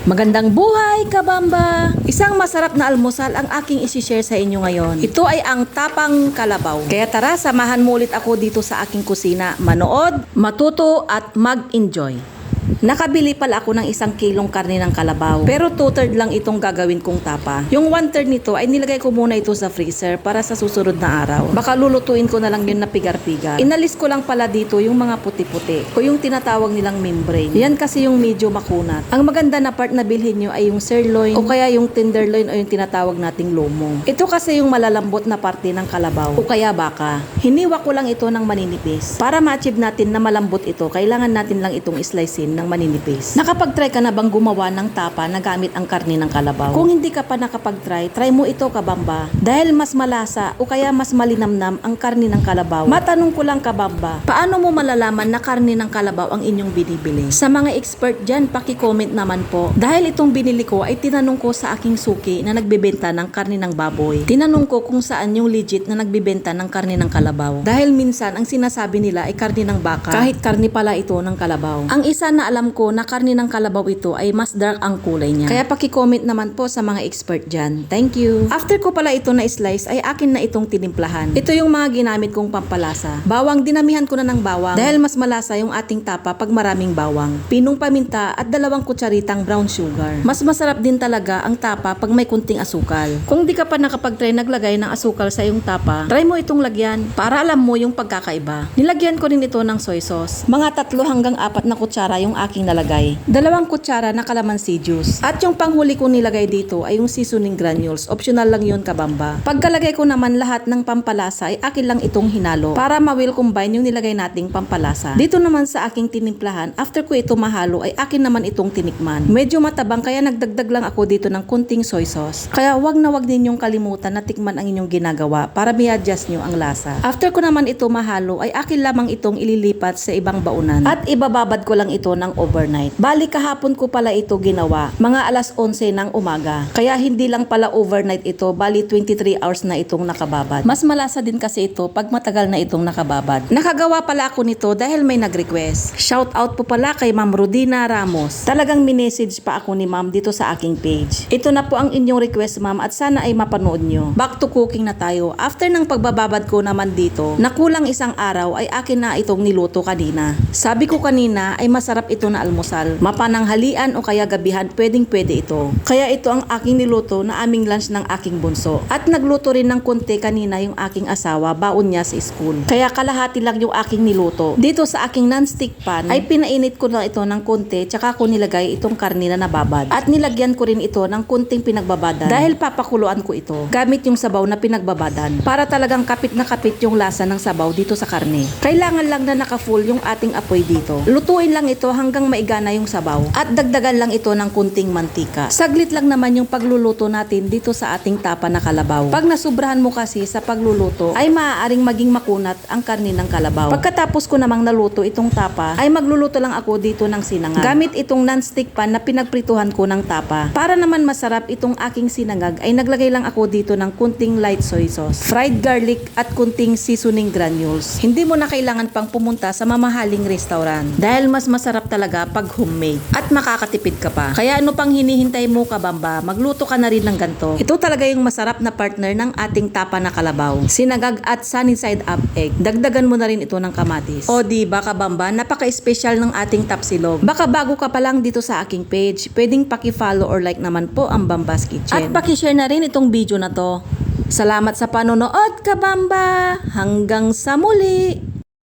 Magandang buhay, kabamba! Isang masarap na almusal ang aking isi-share sa inyo ngayon. Ito ay ang tapang kalabaw. Kaya tara, samahan mo ulit ako dito sa aking kusina. Manood, matuto at mag-enjoy. Nakabili pala ako ng 1 kilong karne ng kalabaw. Pero 2/3 lang itong gagawin kong tapa. Yung 1/3 nito ay nilagay ko muna ito sa freezer para sa susunod na araw. Baka lulutuin ko na lang yun na pigar-pigar. Inalis ko lang pala dito yung mga puti-puti o yung tinatawag nilang membrane. Yan kasi yung medyo makunat. Ang maganda na part na bilhin nyo ay yung sirloin o kaya yung tenderloin o yung tinatawag nating lomo. Ito kasi yung malalambot na parte ng kalabaw o kaya baka. Hiniwa ko lang ito ng maninipis. Para ma-achieve natin na malambot ito, kailangan natin lang itong slicein ng maninipis. Nakapag-try ka na bang gumawa ng tapa na gamit ang karne ng kalabaw? Kung hindi ka pa nakapag-try, try mo ito, kabamba. Dahil mas malasa o kaya mas malinamnam ang karne ng kalabaw. Matanong ko lang, kabamba, paano mo malalaman na karne ng kalabaw ang inyong binibili? Sa mga expert dyan, paki-comment naman po. Dahil itong binili ko ay tinanong ko sa aking suki na nagbebenta ng karne ng baboy. Tinanong ko kung saan yung legit na nagbebenta ng karne ng kalabaw. Dahil minsan ang sinasabi nila ay karne ng baka, kahit karne pala ito ng kalabaw. Ang isa na alam ko na karne ng kalabaw ito ay mas dark ang kulay niya. Kaya paki-comment naman po sa mga expert dyan. Thank you. After ko pala ito na slice ay akin na itong tinimplahan. Ito yung mga ginamit kong pampalasa. Bawang, dinamihan ko na ng bawang dahil mas malasa yung ating tapa pag maraming bawang. Pinong paminta at 2 kutsaritang brown sugar. Mas masarap din talaga ang tapa pag may kunting asukal. Kung di ka pa nakapag-try naglagay ng asukal sa iyong tapa, try mo itong lagyan para alam mo yung pagkakaiba. Nilagyan ko rin ito ng soy sauce. Mga 3 hanggang 4 na kutsara yung aking nalagay. 2 kutsara na calamansi juice. At yung panghuli ko nilagay dito ay yung seasoning granules. Optional lang yun, kabamba. Pagkalagay ko naman lahat ng pampalasa ay akin lang itong hinalo para ma-will combine yung nilagay nating pampalasa. Dito naman sa aking tinimplahan, after ko ito mahalo ay akin naman itong tinikman. Medyo matabang kaya nagdagdag lang ako dito ng kunting soy sauce. Kaya wag na wag ninyong kalimutan na tikman ang inyong ginagawa para mi-adjust nyo ang lasa. After ko naman ito mahalo ay akin lamang itong ililipat sa ibang baunan. At ibababad ko lang ito ng overnight. Bali kahapon ko pala ito ginawa, mga 11:00 ng umaga. Kaya hindi lang pala overnight ito, bali 23 hours na itong nakababad. Mas malasa din kasi ito pag matagal na itong nakababad. Nakagawa pala ako nito dahil may nag-request. Shout out po pala kay Ma'am Rodina Ramos. Talagang minessage pa ako ni Ma'am dito sa aking page. Ito na po ang inyong request, Ma'am, at sana ay mapanood nyo. Back to cooking na tayo. After ng pagbababad ko naman dito, nakulang 1 araw ay akin na itong niluto kanina. Sabi ko kanina ay masarap ito na almusal. Mapananghalian o kaya gabihan, pwedeng-pwede ito. Kaya ito ang aking niluto na aming lunch ng aking bunso. At nagluto rin ng konti kanina yung aking asawa, baon niya sa school. Kaya kalahati lang yung aking niluto. Dito sa aking non-stick pan ay pinainit ko na ito ng konti tsaka ko nilagay itong karne na nababad. At nilagyan ko rin ito ng konting pinagbabadan dahil papakuluan ko ito gamit yung sabaw na pinagbabadan para talagang kapit na kapit yung lasa ng sabaw dito sa karne. Kailangan lang na naka-full yung ating apoy dito. Lutuin lang ito hanggang maigana yung sabaw at dagdagan lang ito ng kunting mantika. Saglit lang naman yung pagluluto natin dito sa ating tapa na kalabaw. Pag nasubrahan mo kasi sa pagluluto ay maaaring maging makunat ang karne ng kalabaw. Pagkatapos ko namang naluto itong tapa ay magluluto lang ako dito ng sinangag. Gamit itong non-stick pan na pinagprituhan ko ng tapa. Para naman masarap itong aking sinangag ay naglagay lang ako dito ng kunting light soy sauce, fried garlic at kunting seasoning granules. Hindi mo na kailangan pang pumunta sa mamahaling restaurant dahil mas masarap talaga pag homemade. At makakatipid ka pa. Kaya ano pang hinihintay mo, kabamba? Magluto ka na rin ng ganito. Ito talaga yung masarap na partner ng ating tapa na kalabaw. Sinagag at sunny side up egg. Dagdagan mo na rin ito ng kamatis. O di ba, kabamba? Napaka-espesyal ng ating tapsilog. Baka bago ka pa lang dito sa aking page, pwedeng paki-follow or like naman po ang Bamba's Kitchen. At paki-share na rin itong video na to. Salamat sa panonood, kabamba! Hanggang sa muli!